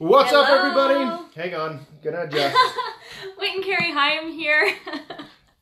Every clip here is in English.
What's Hello. up, everybody? Hang on, gonna adjust. Whit and Cari Higham here.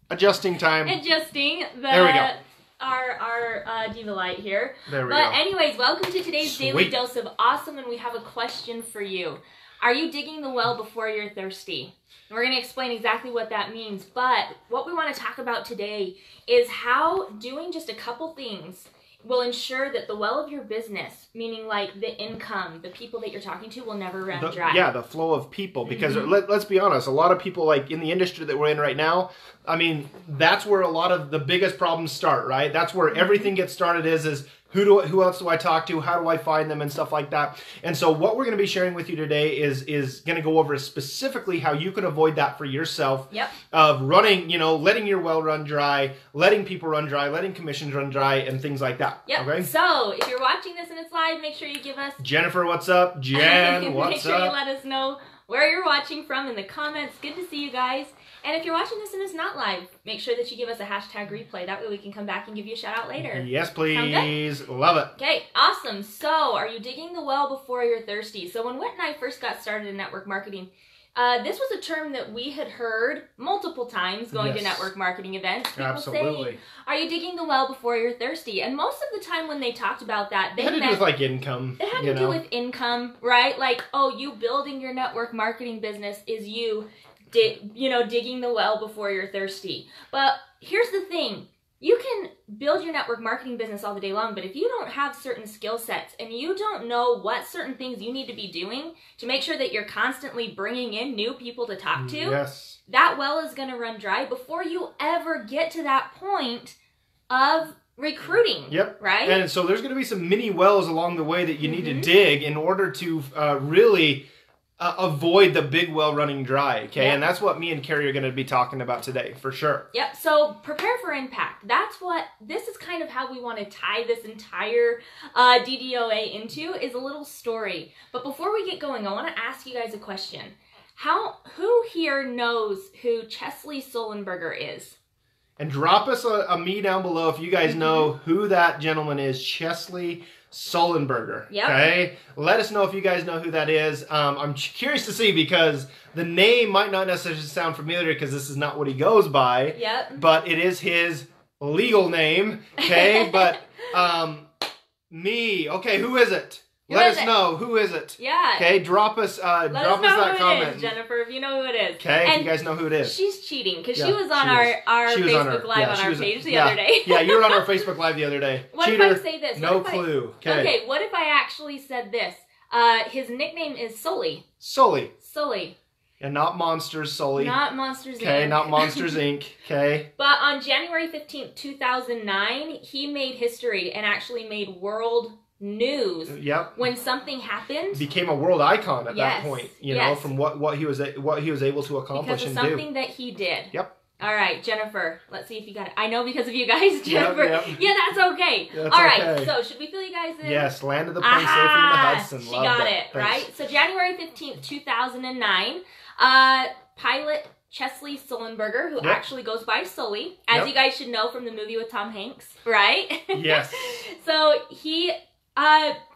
Adjusting time. Adjusting there we go. Our Diva Light here. There we go. go. Anyways, welcome to today's Sweet. Daily Dose of Awesome, and we have a question for you. Are you digging the well before you're thirsty? And we're going to explain exactly what that means, but what we want to talk about today is how doing just a couple things will ensure that the well of your business, meaning like the income, the people that you're talking to, will never run dry. Yeah, the flow of people. Because let's be honest, a lot of people, like in the industry that we're in right now, I mean, that's where a lot of the biggest problems start, right? That's where everything gets started is who else do I talk to? How do I find them and stuff like that? And so what we're going to be sharing with you today is going to go over specifically how you can avoid that for yourself. Yep. Of running, letting your well run dry, letting people run dry, letting commissions run dry, and things like that. Yep. Okay? So if you're watching this and it's live, make sure you give us... Jennifer, what's up? Jen, what's up? Make sure you let us know where you're watching from in the comments. Good to see you guys. And if you're watching this and it's not live, make sure that you give us a hashtag replay. That way we can come back and give you a shout out later. Yes, please. Love it. Okay, awesome. So, are you digging the well before you're thirsty? So, when Whit and I first got started in network marketing, this was a term that we had heard multiple times going to network marketing events. People say, are you digging the well before you're thirsty? And most of the time when they talked about that, they had to do with like income. It had to do with income, right? Like, oh, you building your network marketing business is you digging the well before you're thirsty. But here's the thing. You can build your network marketing business all the day long, but if you don't have certain skill sets and you don't know what certain things you need to be doing to make sure that you're constantly bringing in new people to talk to, that well is going to run dry before you ever get to that point of recruiting. Yep. Right? And so there's going to be some mini wells along the way that you need to dig in order to really... avoid the big well running dry, okay? Yep. And that's what me and Cari are going to be talking about today, for sure. Yep, so prepare for impact. This is kind of how we want to tie this entire DDOA into, is a little story. But before we get going, I want to ask you guys a question. Who here knows who Chesley Sullenberger is? And drop us a me down below if you guys know who that gentleman is, Chesley Sullenberger. Yep. Okay? Let us know if you guys know who that is. I'm curious to see because the name might not necessarily sound familiar because this is not what he goes by. Yep. But it is his legal name. Okay? But okay, who is it? Let us know. Who is it? Yeah. Okay, drop us that comment. It is, Jennifer, if you know who it is. Okay, if you guys know who it is. She's cheating because she was on our Facebook Live on our page the other day. Yeah, you were on our Facebook Live the other day. What Cheater, if I say this? No clue. Okay, what if I actually said this? His nickname is Sully. Sully. Sully. And not Monsters Sully. Not Monsters Inc. Okay, not Monsters Inc. Okay. But on January 15th, 2009, he made history and actually made world news. Yep. When something happened, became a world icon at that point. You know, from what he was able to accomplish and do. Because of something that he did. Yep. All right, Jennifer. Let's see if you got it. I know because of you guys, Jennifer. Yep. Yeah, that's okay. All right. So should we fill you guys in? Yes. Landed the plane safely in the Hudson. She got it. Right. So January 15th, 2009. Pilot Chesley Sullenberger, who actually goes by Sully, as you guys should know from the movie with Tom Hanks, right? Yes. So he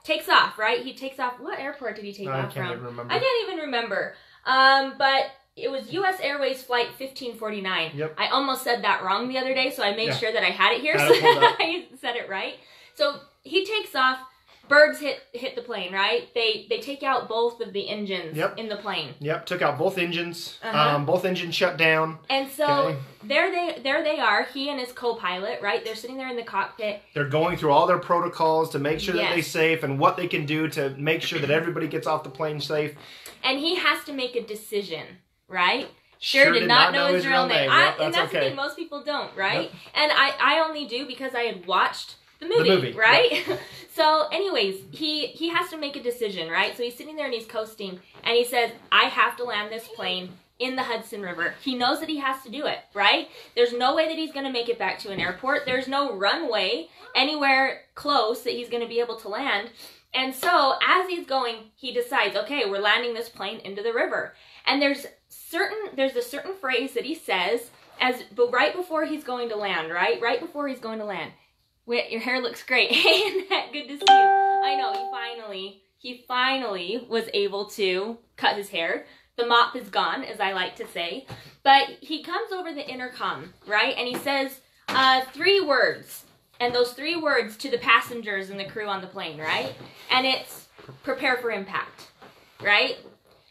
takes off, right? He takes off. What airport did he take off from? I can't even remember. But it was U.S. Airways Flight 1549. Yep. I almost said that wrong the other day, so I made sure that I had it here so that I said it right. So he takes off. Birds hit the plane, right? They take out both of the engines in the plane. Yep, took out both engines. Both engines shut down. And so there they are, he and his co-pilot, right? They're sitting there in the cockpit. They're going through all their protocols to make sure that they're safe and what they can do to make sure that everybody gets off the plane safe. And he has to make a decision, right? Sure did not know his real name. And that's the thing, most people don't, right? Yep. And I only do because I had watched the movie, right? Yep. So anyways, he has to make a decision, right? So he's sitting there and he's coasting and he says, I have to land this plane in the Hudson River. He knows that he has to do it, right? There's no way that he's going to make it back to an airport. There's no runway anywhere close that he's going to be able to land. And so as he's going, he decides, okay, we're landing this plane into the river. And there's a certain phrase that he says but right before he's going to land, right? Right before he's going to land. Whit, your hair looks great. Ain't that good to see you? I know, he he finally was able to cut his hair. The mop is gone, as I like to say. But he comes over the intercom, right? And he says 3 words. And those 3 words to the passengers and the crew on the plane, right? And it's prepare for impact, right?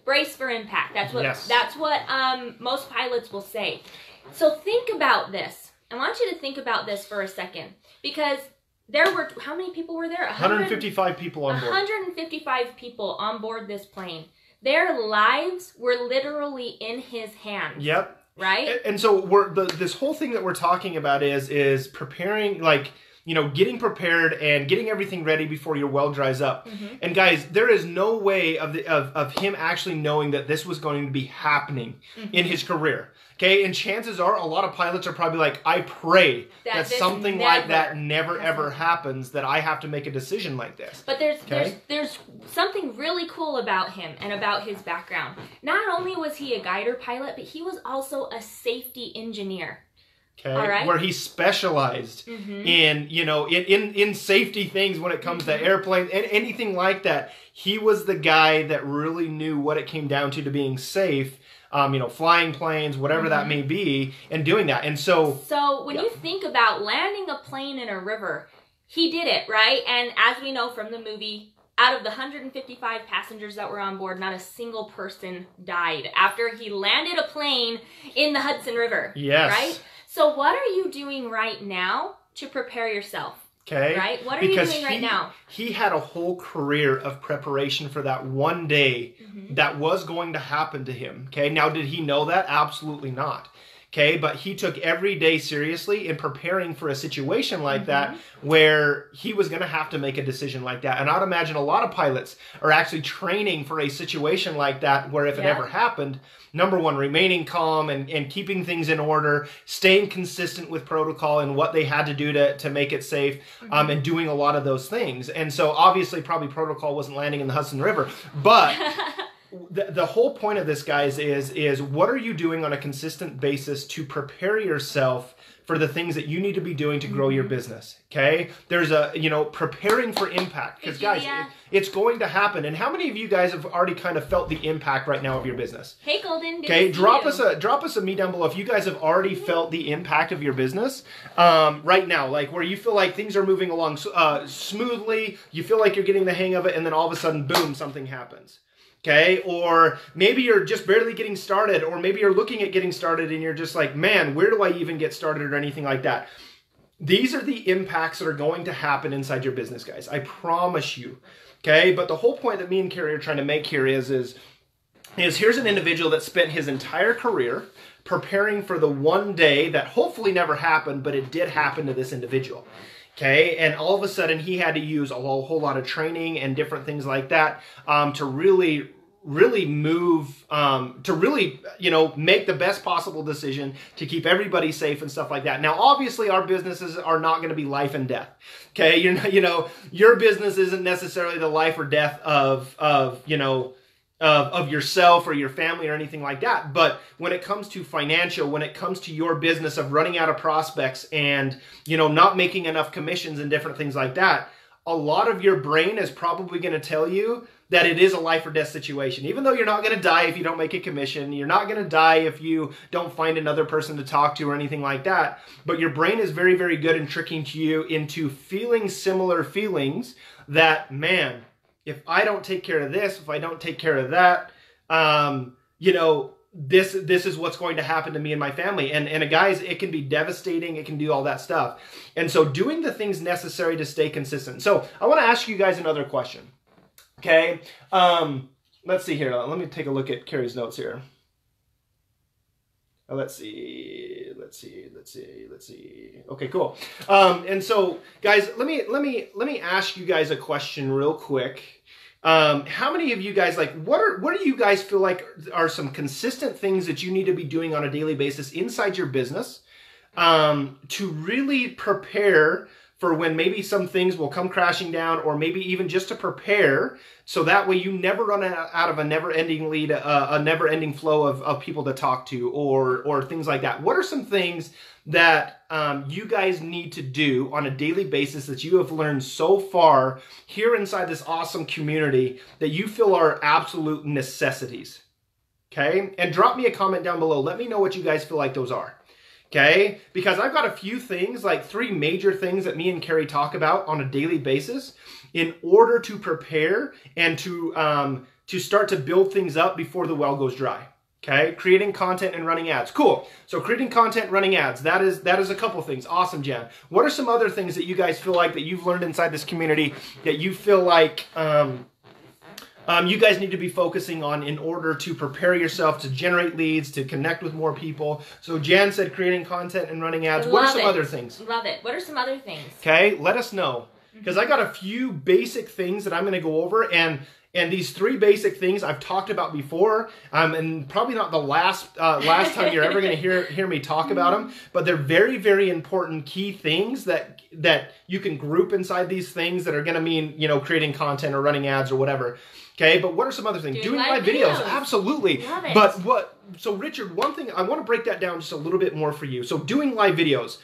Brace for impact. That's what most pilots will say. So think about this. I want you to think about this for a second. Because there were, how many people were there? 155 people on board. 155 people on board this plane. Their lives were literally in his hands. Yep. Right? And so this whole thing that we're talking about is preparing, like, you know, getting prepared and getting everything ready before your well dries up. Mm-hmm. And guys, there is no way of him actually knowing that this was going to be happening in his career. Okay, and chances are a lot of pilots are probably like, I pray that something like that never ever happens, that I have to make a decision like this. But there's something really cool about him and about his background. Not only was he a guider pilot, but he was also a safety engineer. Okay, all right? Where he specialized in, you know, in safety things when it comes to airplanes and anything like that. He was the guy that really knew what it came down to being safe. You know, flying planes, whatever that may be, and doing that. And so when you think about landing a plane in a river, he did it, right? And as we know from the movie, out of the 155 passengers that were on board, not a single person died after he landed a plane in the Hudson River. Yes. Right? So what are you doing right now to prepare yourself? Okay. Right? What are you doing right now? He had a whole career of preparation for that one day that was going to happen to him. Okay. Now, did he know that? Absolutely not. Okay. But he took every day seriously in preparing for a situation like that where he was going to have to make a decision like that. And I'd imagine a lot of pilots are actually training for a situation like that where if it ever happened, number one, remaining calm and keeping things in order, staying consistent with protocol and what they had to do to make it safe, and doing a lot of those things. And so obviously probably protocol wasn't landing in the Hudson River, but the whole point of this, guys, is what are you doing on a consistent basis to prepare yourself for the things that you need to be doing to grow your business, okay? There's preparing for impact. Because, guys, it's going to happen. And how many of you guys have already kind of felt the impact right now of your business? Hey, Golden. Okay, drop us a me down below if you guys have already felt the impact of your business right now, like where you feel like things are moving along smoothly, you feel like you're getting the hang of it, and then all of a sudden, boom, something happens. Okay, or maybe you're just barely getting started, or maybe you're looking at getting started and you're just like, man, where do I even get started or anything like that? These are the impacts that are going to happen inside your business, guys. I promise you. Okay, but the whole point that me and Cari are trying to make here is here's an individual that spent his entire career preparing for the one day that hopefully never happened, but it did happen to this individual. Okay, and all of a sudden he had to use a whole lot of training and different things like that to really move, to really, you know, make the best possible decision to keep everybody safe and stuff like that. Now, obviously, our businesses are not going to be life and death. Okay, your business isn't necessarily the life or death of yourself or your family or anything like that. But when it comes to financial, when it comes to your business of running out of prospects and, you know, not making enough commissions and different things like that, a lot of your brain is probably going to tell you that it is a life or death situation. Even though you're not going to die if you don't make a commission, you're not going to die if you don't find another person to talk to or anything like that. But your brain is very, very good in tricking you into feeling similar feelings that, man, if I don't take care of this, if I don't take care of that, this is what's going to happen to me and my family. And guys, it can be devastating. It can do all that stuff. And so doing the things necessary to stay consistent. So I want to ask you guys another question. Okay. Let's see here. Let me take a look at Cari's notes here. Let's see. Okay, cool. And so, guys, let me ask you guys a question real quick. How many of you guys, like, what do you guys feel like are some consistent things that you need to be doing on a daily basis inside your business to really prepare for when maybe some things will come crashing down, or maybe even just to prepare, so that way you never run out of a never-ending lead, a never-ending flow of people to talk to, or things like that. What are some things that you guys need to do on a daily basis that you have learned so far here inside this awesome community that you feel are absolute necessities? Okay? And drop me a comment down below. Let me know what you guys feel like those are. Okay? Because I've got a few things, like 3 major things that me and Cari talk about on a daily basis in order to prepare and to start to build things up before the well goes dry. Okay? Creating content and running ads. Cool. So creating content, running ads. That is a couple things. Awesome, Jan. What are some other things that you guys feel like that you've learned inside this community that you feel like you guys need to be focusing on in order to prepare yourself to generate leads, to connect with more people? So Jan said creating content and running ads. What are some other things? Love it. What are some other things? Okay, let us know. Because I got a few basic things that I'm going to go over, and these 3 basic things I've talked about before, and probably not the last time you're ever going to hear me talk about them, but they're very, very important key things that you can group inside these things that are going to mean, you know, creating content or running ads or whatever. Okay, but what are some other things? Doing live videos. Absolutely. Love it. But so Richard, one thing, I want to break that down just a little bit more for you. So doing live videos.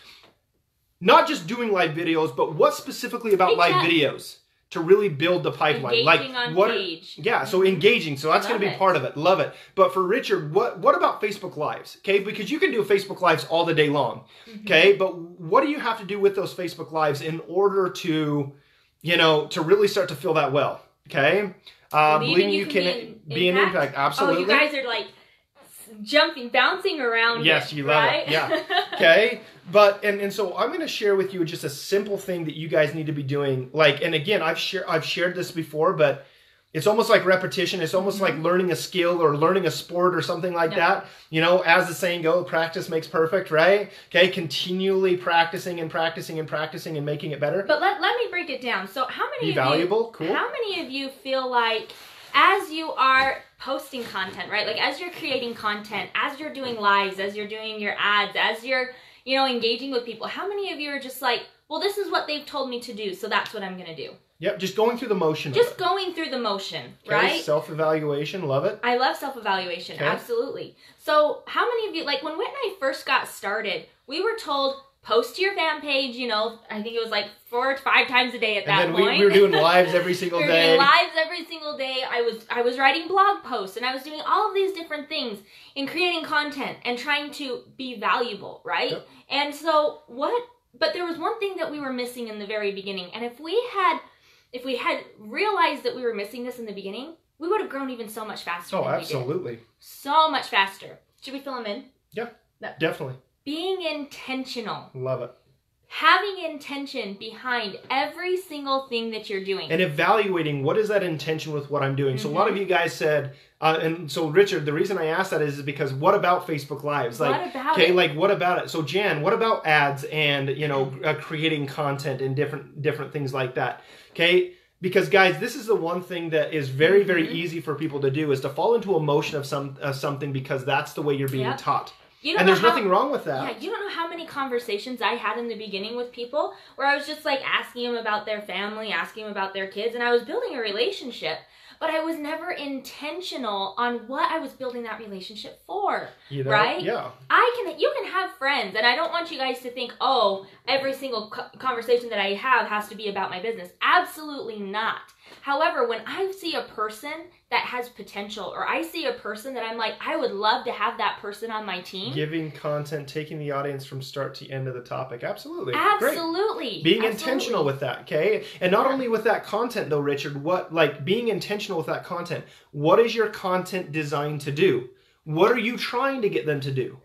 Not just doing live videos, but what specifically about live videos to really build the pipeline? Engaging on page. Yeah, so engaging. So that's going to be part of it. Love it. But for Richard, what about Facebook Lives? Okay, because you can do Facebook Lives all the day long. Okay, but what do you have to do with those Facebook Lives in order to, you know, to really start to feel that well? Okay, believing you can be an impact. Absolutely. Oh, you guys are like bouncing around. Yes, you love it. Yeah. Okay. But and so I'm going to share with you just a simple thing that you guys need to be doing. Like, and again, I've shared this before, but it's almost like repetition. It's almost like learning a skill or learning a sport or something like that. You know, as the saying goes, practice makes perfect, right? Okay, continually practicing and practicing and practicing and making it better. But let me break it down. So how many Cool. How many of you feel like as you are posting content, right? Like as you're creating content, as you're doing lives, as you're doing your ads, as you're, you know, engaging with people, how many of you are just like, well, this is what they've told me to do, so that's what I'm going to do? Yep, just going through the motion. Just going through the motion, right? Self-evaluation, love it. I love self-evaluation, absolutely. So how many of you, like when Whit and I first got started, we were told, post to your fan page, you know, I think it was like 4 to 5 times a day at that point. We were doing lives every single day. We were doing lives every single day. I was writing blog posts, and I was doing all of these different things in creating content and trying to be valuable, right? Yep. And so but there was one thing that we were missing in the very beginning, and if we had realized that we were missing this in the beginning, we would have grown even so much faster. Oh, absolutely. So much faster. Should we fill them in? Yeah, definitely. Being intentional. Love it. Having intention behind every single thing that you're doing. And evaluating, what is that intention with what I'm doing? So a lot of you guys said, and so Richard, the reason I asked that is because what about Facebook Lives? Like, what about it? Like what about it? So Jan, what about ads and, you know, creating content and different things like that? Okay? Because guys, this is the one thing that is very, very easy for people to do, is to fall into emotion of something because that's the way you're being taught. And there's nothing wrong with that. Yeah, you don't know how many conversations I had in the beginning with people where I was just like asking them about their family, asking them about their kids, and I was building a relationship, but I was never intentional on what I was building that relationship for, right? Yeah. You can have friends, and I don't want you guys to think, oh, every single conversation that I have has to be about my business. Absolutely not. However, when I see a person that has potential, or I see a person that I'm like, I would love to have that person on my team. Giving content, taking the audience from start to end of the topic. Absolutely. Absolutely. Great. Being intentional with that, okay? And not only with that content though, Richard, being intentional with that content. What is your content designed to do? What are you trying to get them to do?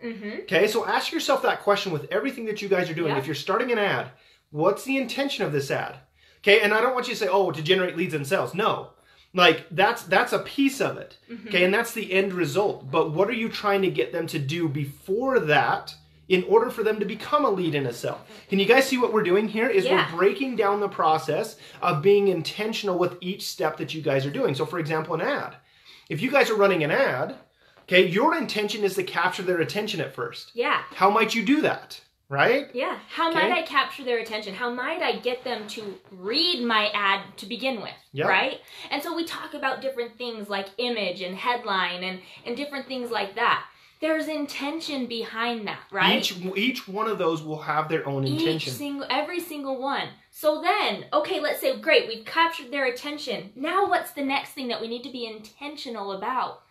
Okay, so ask yourself that question with everything that you guys are doing. If you're starting an ad, what's the intention of this ad? Okay, and I don't want you to say, oh, to generate leads and sales. No. Like, that's a piece of it. Okay, and that's the end result. But what are you trying to get them to do before that in order for them to become a lead and a sell? Can you guys see what we're doing here? We're breaking down the process of being intentional with each step that you guys are doing. So, for example, an ad. If you guys are running an ad, okay, your intention is to capture their attention at first. Yeah. How might you do that? right? Yeah. How might I capture their attention? How might I get them to read my ad to begin with, right? And so we talk about different things like image and headline and different things like that. There's intention behind that, right? Each one of those will have their own intention. Every single one. So then, okay, let's say, great, we've captured their attention. Now what's the next thing that we need to be intentional about?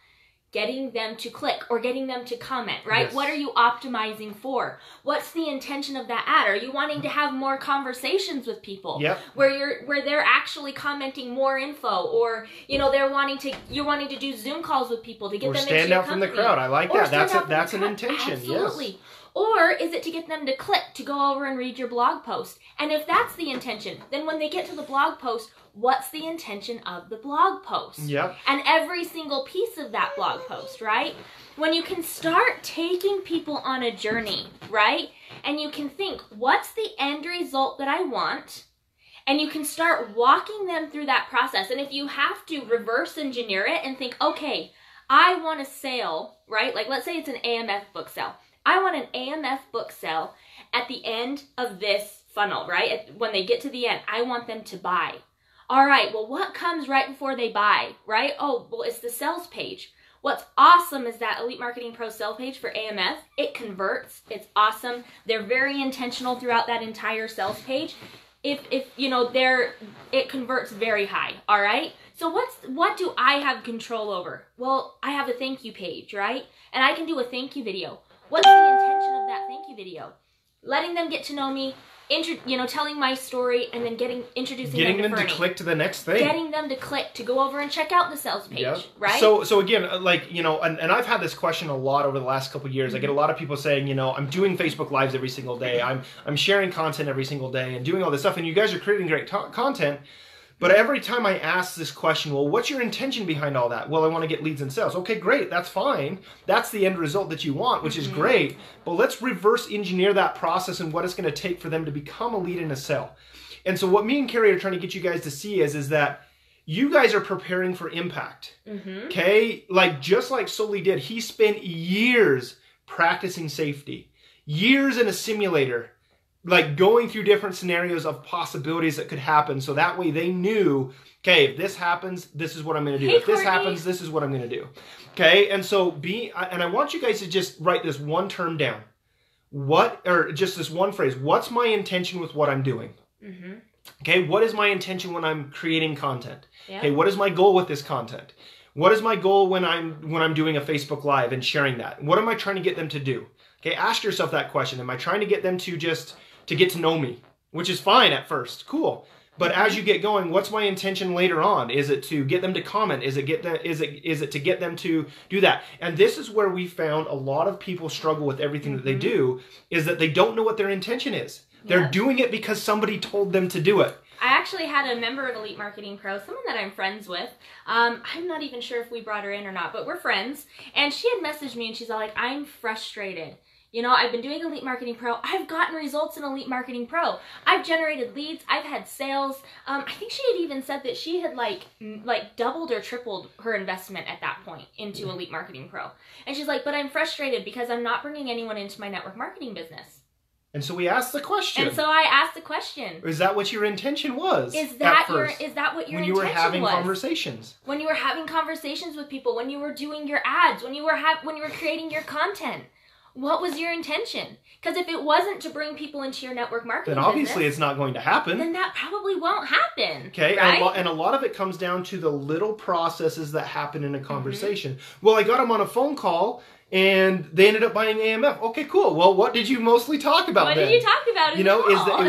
Getting them to click or getting them to comment, right? Yes. What are you optimizing for? What's the intention of that ad? Are you wanting to have more conversations with people? Yep. Where they're actually commenting more info, or you're wanting to do Zoom calls with people to get them into your company. Or stand out from the crowd. I like that. That's an intention. Absolutely. Yes. Or is it to get them to click to go over and read your blog post? And if that's the intention, then when they get to the blog post, what's the intention of the blog post? Yep. And every single piece of that blog post, right? When you can start taking people on a journey, right? And you can think, what's the end result that I want? And you can start walking them through that process. And if you have to reverse engineer it and think, okay, I want a sale, right? Like let's say it's an AMF book sale. I want an AMF book sale at the end of this funnel, right? When they get to the end, I want them to buy. All right, well, what comes right before they buy, right? Oh, well, it's the sales page. What's awesome is that Elite Marketing Pro sales page for AMF, it converts. It's awesome. They're very intentional throughout that entire sales page. It converts very high, all right? So what do I have control over? Well, I have a thank you page, right? And I can do a thank you video. What's the intention of that thank you video? Letting them get to know me, telling my story, and then getting them to click to the next thing. Getting them to click to go over and check out the sales page, right? So again, and I've had this question a lot over the last couple of years. Mm-hmm. I get a lot of people saying, I'm doing Facebook Lives every single day. I'm sharing content every single day and doing all this stuff, and you guys are creating great content. But every time I ask this question, well, what's your intention behind all that? Well, I want to get leads and sales. Okay, great. That's fine. That's the end result that you want, which is great. But let's reverse engineer that process and what it's going to take for them to become a lead and a sale. And so what me and Cari are trying to get you guys to see is that you guys are preparing for impact. Okay? Just like Sully did, he spent years practicing safety, years in a simulator, going through different scenarios of possibilities that could happen. So that way they knew, okay, if this happens, this is what I'm going to do. If this happens, this is what I'm going to do. Okay. And so and I want you guys to just write this one term down. Just this one phrase. What's my intention with what I'm doing? Okay. What is my intention when I'm creating content? Yeah. Okay. What is my goal with this content? What is my goal when I'm doing a Facebook Live and sharing that? What am I trying to get them to do? Okay. Ask yourself that question. Am I trying to get them to get to know me, which is fine at first, cool. But as you get going, what's my intention later on? Is it to get them to comment? Is it to get them to do that? And this is where we found a lot of people struggle with everything that they do, is that they don't know what their intention is. They're doing it because somebody told them to do it. I actually had a member of Elite Marketing Pro, someone that I'm friends with. I'm not even sure if we brought her in or not, but we're friends. And she had messaged me and she's all like, I'm frustrated. I've been doing Elite Marketing Pro. I've gotten results in Elite Marketing Pro. I've generated leads. I've had sales. I think she had even said that she had doubled or tripled her investment at that point into Elite Marketing Pro. And she's like, but I'm frustrated because I'm not bringing anyone into my network marketing business. And so we asked the question. And so I asked the question. Is that what your intention was? Is that what your intention was? When you were having conversations. When you were having conversations with people, when you were doing your ads, when you were creating your content. What was your intention? Because if it wasn't to bring people into your network marketing then obviously it's not going to happen. Then that probably won't happen. Okay, right? and a lot of it comes down to the little processes that happen in a conversation. Well, I got them on a phone call and they ended up buying AMF. Okay, cool. Well, what did you mostly talk about then? What did you talk about in the call?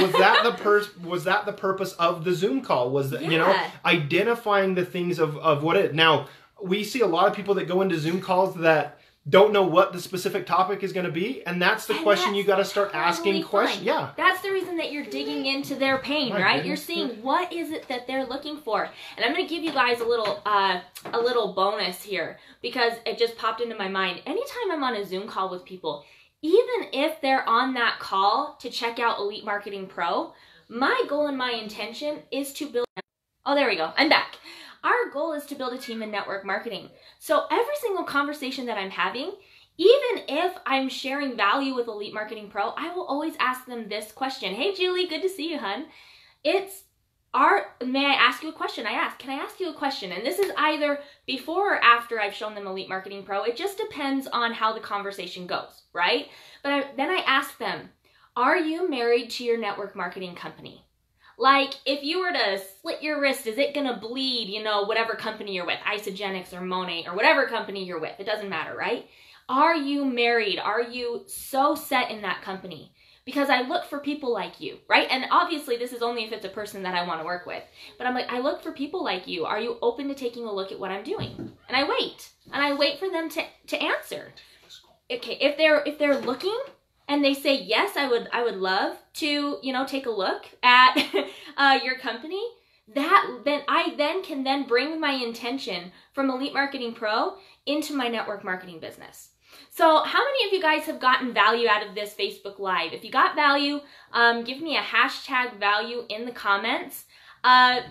Was that the purpose of the Zoom call? Was that, identifying the things of what it. Now, we see a lot of people that go into Zoom calls that don't know what the specific topic is going to be, and that's the question you got to start asking questions. Yeah, that's the reason that you're digging into their pain, right? You're seeing what is it that they're looking for, and I'm going to give you guys a little bonus here because it just popped into my mind. Anytime I'm on a Zoom call with people, even if they're on that call to check out Elite Marketing Pro, my goal and my intention is to build. Oh, there we go. I'm back. Our goal is to build a team in network marketing. So every single conversation that I'm having, even if I'm sharing value with Elite Marketing Pro, I will always ask them this question. Hey, Julie, good to see you, hun. May I ask you a question? Can I ask you a question? And this is either before or after I've shown them Elite Marketing Pro. It just depends on how the conversation goes, right? But then I ask them, are you married to your network marketing company? Like, if you were to slit your wrist, is it going to bleed, you know, whatever company you're with, Isagenix or Monet or whatever company you're with? It doesn't matter, right? Are you married? Are you so set in that company? Because I look for people like you, right? And obviously this is only if it's a person that I want to work with. But I'm like, I look for people like you. Are you open to taking a look at what I'm doing? And I wait for them to answer. Okay, if they're looking and they say, yes, I would love to, you know, take a look at your company, I can bring my intention from Elite Marketing Pro into my network marketing business. So how many of you guys have gotten value out of this Facebook Live? If you got value, give me a hashtag value in the comments,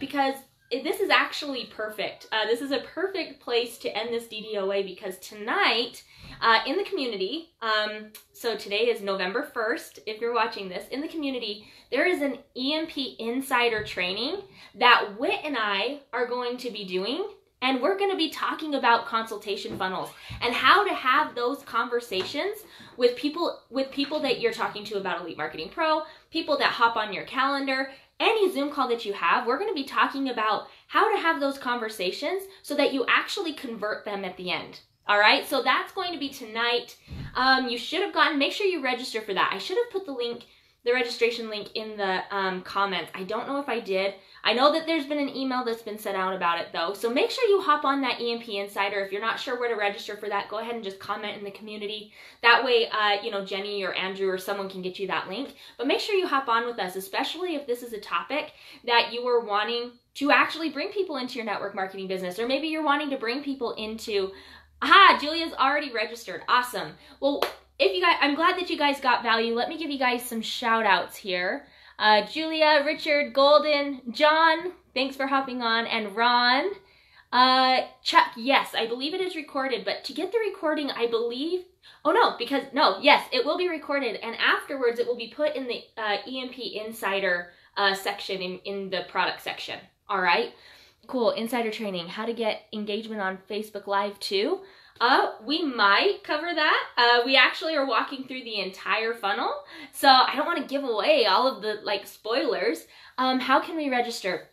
because this is actually perfect. This is a perfect place to end this DDOA, because tonight in the community, so today is November 1st, if you're watching this, in the community, there is an EMP Insider training that Whit and I are going to be doing. And we're going to be talking about consultation funnels and how to have those conversations with people that you're talking to about Elite Marketing Pro, people that hop on your calendar, any Zoom call that you have. We're going to be talking about how to have those conversations so that you actually convert them at the end. All right, so that's going to be tonight. You should have make sure you register for that. I should have put the registration link in the comments. I don't know if I did. I know that there's been an email that's been sent out about it though. So make sure you hop on that EMP Insider. If you're not sure where to register for that, go ahead and just comment in the community. That way, you know, Jenny or Andrew or someone can get you that link. But make sure you hop on with us, especially if this is a topic that you are wanting to actually bring people into your network marketing business, or maybe you're wanting to bring people into, Julia's already registered. Awesome. Well, I'm glad that you guys got value. Let me give you guys some shout outs here. Julia, Richard, Golden, John, thanks for hopping on, and Ron. Chuck, yes, I believe it is recorded, but to get the recording, I believe, yes, it will be recorded, and afterwards it will be put in the EMP Insider section in the product section. All right, cool. Insider training, how to get engagement on Facebook Live too. We might cover that. We actually are walking through the entire funnel, so I don't want to give away all of the spoilers. How can we register?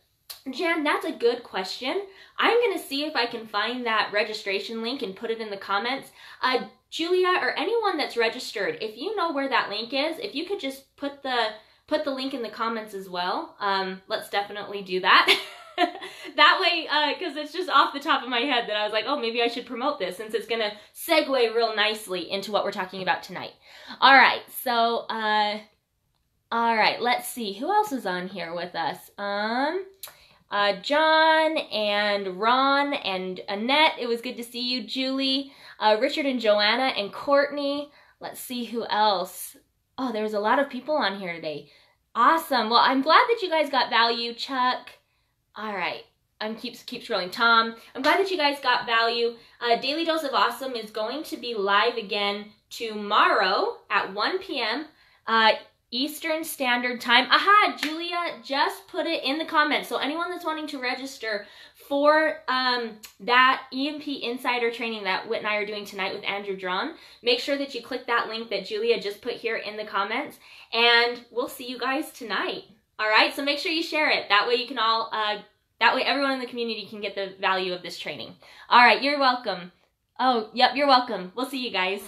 Jan, that's a good question. I'm going to see if I can find that registration link and put it in the comments. Julia, or anyone that's registered, if you know where that link is, if you could just put the link in the comments as well, let's definitely do that. That way, because it's just off the top of my head that I was like, oh, maybe I should promote this, since it's going to segue real nicely into what we're talking about tonight. All right, so, all right, let's see. Who else is on here with us? John and Ron and Annette. It was good to see you. Julie, Richard and Joanna and Courtney. Let's see who else. Oh, there's a lot of people on here today. Awesome. Well, I'm glad that you guys got value. Chuck. All right, keep scrolling. Tom, I'm glad that you guys got value. Daily Dose of Awesome is going to be live again tomorrow at 1 p.m. Eastern Standard Time. Aha, Julia just put it in the comments. So anyone that's wanting to register for that EMP Insider training that Whit and I are doing tonight with Andrew Drum, make sure that you click that link that Julia just put here in the comments, and we'll see you guys tonight. All right, so make sure you share it. That way you can all, that way everyone in the community can get the value of this training. All right, you're welcome. Oh, yep, you're welcome. We'll see you guys.